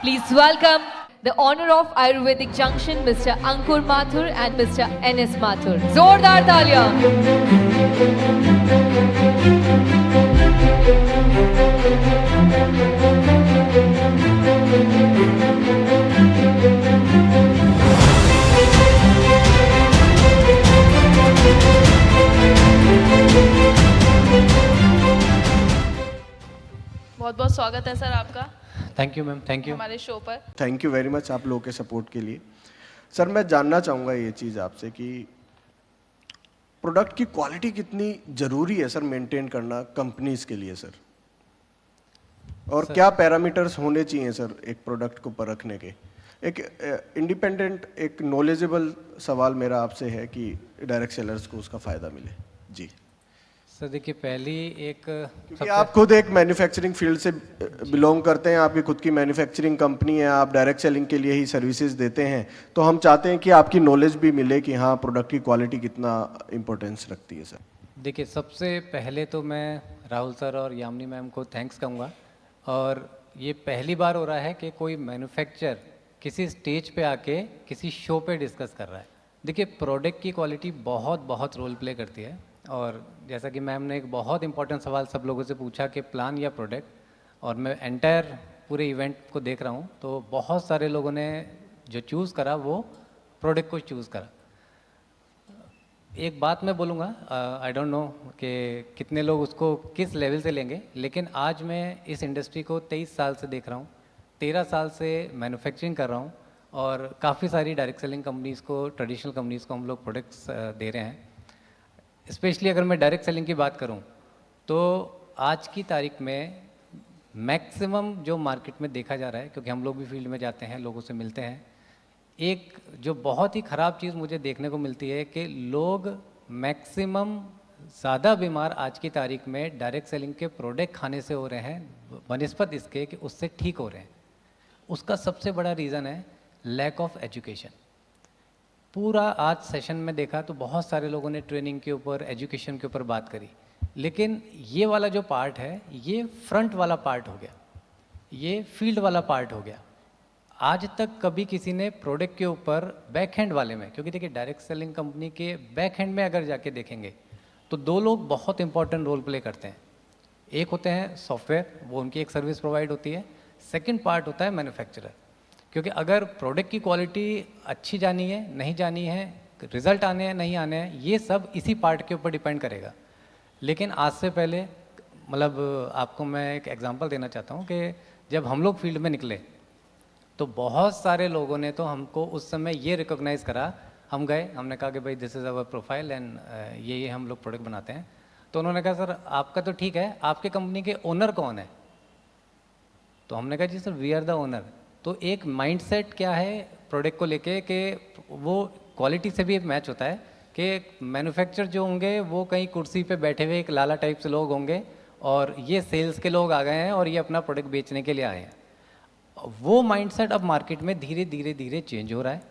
Please welcome the owner of Ayurvedic Junction, Mr. Ankur Mathur and Mr. N.S. Mathur. जोरदार तालियां. बहुत बहुत स्वागत है सर आपका thank you ma'am, thank you. हमारे शो पर। थैंक यू वेरी मच आप लोगों के सपोर्ट के लिए। सर मैं जानना चाहूँगा ये चीज़ आपसे कि प्रोडक्ट की क्वालिटी कितनी ज़रूरी है सर मेंटेन करना कंपनीज के लिए सर, और क्या पैरामीटर्स होने चाहिए सर एक प्रोडक्ट को परखने के। एक इंडिपेंडेंट एक नॉलेजेबल सवाल मेरा आपसे है कि डायरेक्ट सेलर्स को उसका फ़ायदा मिले। जी सर देखिए, पहली एक क्योंकि आप खुद एक मैन्युफैक्चरिंग फील्ड से बिलोंग करते हैं, आपकी खुद की मैन्युफैक्चरिंग कंपनी है, आप डायरेक्ट सेलिंग के लिए ही सर्विसेज देते हैं, तो हम चाहते हैं कि आपकी नॉलेज भी मिले कि हाँ प्रोडक्ट की क्वालिटी कितना इम्पोर्टेंस रखती है सर। देखिए, सबसे पहले तो मैं राहुल सर और यामिनी मैम को थैंक्स कहूँगा। और ये पहली बार हो रहा है कि कोई मैन्युफैक्चर किसी स्टेज पे आके किसी शो पे डिस्कस कर रहा है। देखिए, प्रोडक्ट की क्वालिटी बहुत बहुत रोल प्ले करती है। और जैसा कि मैम ने एक बहुत इंपॉर्टेंट सवाल सब लोगों से पूछा कि प्लान या प्रोडक्ट, और मैं एंटायर पूरे इवेंट को देख रहा हूँ तो बहुत सारे लोगों ने जो चूज़ करा वो प्रोडक्ट को चूज़ करा। एक बात मैं बोलूँगा, आई डोंट नो कि कितने लोग उसको किस लेवल से लेंगे, लेकिन आज मैं इस इंडस्ट्री को 23 साल से देख रहा हूँ, 13 साल से मैन्युफैक्चरिंग कर रहा हूँ, और काफ़ी सारी डायरेक्ट सेलिंग कंपनीज़ को, ट्रेडिशनल कंपनीज़ को हम लोग प्रोडक्ट्स दे रहे हैं। स्पेशली अगर मैं डायरेक्ट सेलिंग की बात करूं तो आज की तारीख में मैक्सिमम जो मार्केट में देखा जा रहा है, क्योंकि हम लोग भी फील्ड में जाते हैं, लोगों से मिलते हैं, एक जो बहुत ही ख़राब चीज़ मुझे देखने को मिलती है कि लोग मैक्सिमम ज़्यादा बीमार आज की तारीख में डायरेक्ट सेलिंग के प्रोडक्ट खाने से हो रहे हैं बनिस्पत इसके कि उससे ठीक हो रहे हैं। उसका सबसे बड़ा रीज़न है लैक ऑफ एजुकेशन। पूरा आज सेशन में देखा तो बहुत सारे लोगों ने ट्रेनिंग के ऊपर, एजुकेशन के ऊपर बात करी, लेकिन ये वाला जो पार्ट है ये फ्रंट वाला पार्ट हो गया, ये फील्ड वाला पार्ट हो गया। आज तक कभी किसी ने प्रोडक्ट के ऊपर बैक हैंड वाले में, क्योंकि देखिए डायरेक्ट सेलिंग कंपनी के बैक हैंड में अगर जाके देखेंगे तो दो लोग बहुत इंपॉर्टेंट रोल प्ले करते हैं। एक होते हैं सॉफ्टवेयर, वो उनकी एक सर्विस प्रोवाइड होती है। सेकेंड पार्ट होता है मैन्युफैक्चरर, क्योंकि अगर प्रोडक्ट की क्वालिटी अच्छी जानी है, नहीं जानी है, रिजल्ट आने हैं, नहीं आने हैं, ये सब इसी पार्ट के ऊपर डिपेंड करेगा। लेकिन आज से पहले मतलब आपको मैं एक एग्जांपल देना चाहता हूँ कि जब हम लोग फील्ड में निकले तो बहुत सारे लोगों ने तो हमको उस समय ये रिकॉग्नाइज़ करा। हम गए, हमने कहा कि भाई this is our profile and ये हम लोग प्रोडक्ट बनाते हैं। तो उन्होंने कहा सर आपका तो ठीक है, आपके कंपनी के ओनर कौन है? तो हमने कहा जी sir we are the owner. तो एक माइंडसेट क्या है प्रोडक्ट को लेके कि वो क्वालिटी से भी मैच होता है कि मैन्युफैक्चर जो होंगे वो कहीं कुर्सी पे बैठे हुए एक लाला टाइप से लोग होंगे, और ये सेल्स के लोग आ गए हैं और ये अपना प्रोडक्ट बेचने के लिए आए हैं। वो माइंडसेट अब मार्केट में धीरे धीरे धीरे चेंज हो रहा है।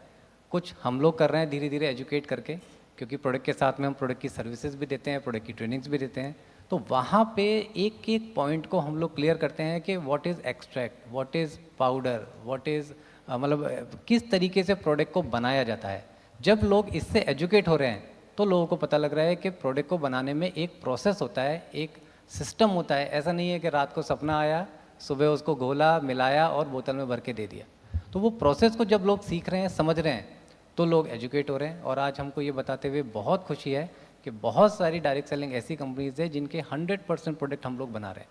कुछ हम लोग कर रहे हैं धीरे धीरे एजुकेट करके, क्योंकि प्रोडक्ट के साथ में हम प्रोडक्ट की सर्विसेज भी देते हैं, प्रोडक्ट की ट्रेनिंग्स भी देते हैं। तो वहाँ पे एक एक पॉइंट को हम लोग क्लियर करते हैं कि what is extract, what is powder, what is मतलब किस तरीके से प्रोडक्ट को बनाया जाता है। जब लोग इससे एजुकेट हो रहे हैं तो लोगों को पता लग रहा है कि प्रोडक्ट को बनाने में एक प्रोसेस होता है, एक सिस्टम होता है। ऐसा नहीं है कि रात को सपना आया, सुबह उसको घोला, मिलाया और बोतल में भर के दे दिया। तो वो प्रोसेस को जब लोग सीख रहे हैं, समझ रहे हैं, तो लोग एजुकेट हो रहे हैं। और आज हमको ये बताते हुए बहुत खुशी है कि बहुत सारी डायरेक्ट सेलिंग ऐसी कंपनीज है जिनके 100% प्रोडक्ट हम लोग बना रहे हैं।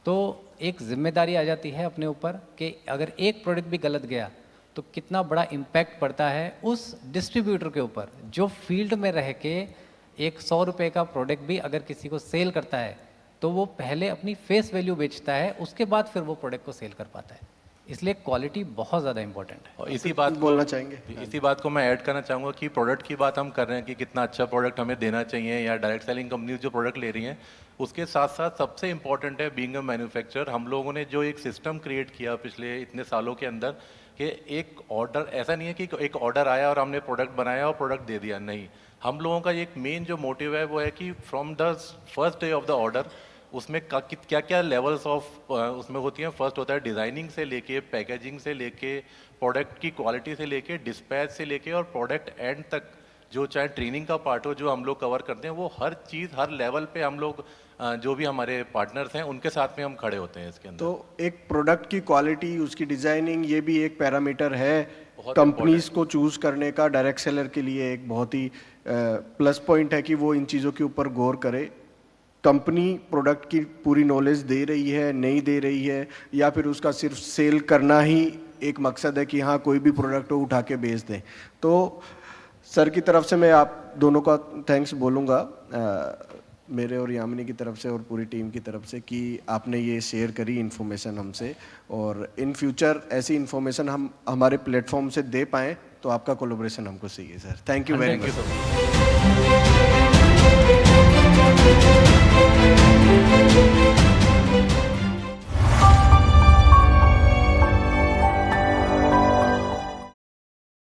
तो एक जिम्मेदारी आ जाती है अपने ऊपर कि अगर एक प्रोडक्ट भी गलत गया तो कितना बड़ा इम्पैक्ट पड़ता है उस डिस्ट्रीब्यूटर के ऊपर जो फील्ड में रह के एक 100 रुपये का प्रोडक्ट भी अगर किसी को सेल करता है तो वो पहले अपनी फेस वैल्यू बेचता है, उसके बाद फिर वो प्रोडक्ट को सेल कर पाता है। इसलिए क्वालिटी बहुत ज़्यादा इंपॉर्टेंट है। और इसी बात बोलना चाहेंगे, इसी बात को मैं ऐड करना चाहूँगा कि प्रोडक्ट की बात हम कर रहे हैं कि कितना अच्छा प्रोडक्ट हमें देना चाहिए, या डायरेक्ट सेलिंग कंपनीज जो प्रोडक्ट ले रही हैं, उसके साथ साथ सबसे इम्पॉर्टेंट है बीइंग अ मैन्युफैक्चरर। हम लोगों ने जो एक सिस्टम क्रिएट किया पिछले इतने सालों के अंदर कि एक ऑर्डर, ऐसा नहीं है कि एक ऑर्डर आया और हमने प्रोडक्ट बनाया और प्रोडक्ट दे दिया, नहीं। हम लोगों का एक मेन जो मोटिव है वो है कि from the first day of the order उसमें क्या क्या लेवल्स ऑफ उसमें होती हैं। फर्स्ट होता है डिज़ाइनिंग से लेके, पैकेजिंग से लेके, प्रोडक्ट की क्वालिटी से लेके, डिस्पैच से लेके और प्रोडक्ट एंड तक, जो चाहे ट्रेनिंग का पार्ट हो जो हम लोग कवर करते हैं, वो हर चीज़ हर लेवल पे हम लोग जो भी हमारे पार्टनर्स हैं उनके साथ में हम खड़े होते हैं इसके अंदर। तो एक प्रोडक्ट की क्वालिटी, उसकी डिजाइनिंग, ये भी एक पैरामीटर है बहुत कंपनीज को चूज करने का। डायरेक्ट सेलर के लिए एक बहुत ही प्लस पॉइंट है कि वो इन चीज़ों के ऊपर गौर करे। कंपनी प्रोडक्ट की पूरी नॉलेज दे रही है, नहीं दे रही है, या फिर उसका सिर्फ सेल करना ही एक मकसद है कि हाँ कोई भी प्रोडक्ट हो उठा के बेच दें। तो सर की तरफ से मैं आप दोनों का थैंक्स बोलूँगा, मेरे और यामिनी की तरफ से और पूरी टीम की तरफ से, कि आपने ये शेयर करी इन्फॉर्मेशन हमसे, और इन फ्यूचर ऐसी इन्फॉर्मेशन हम हमारे प्लेटफॉर्म से दे पाएँ तो आपका कोलैबोरेशन हमको चाहिए sir. Thank you very thank you much. So much.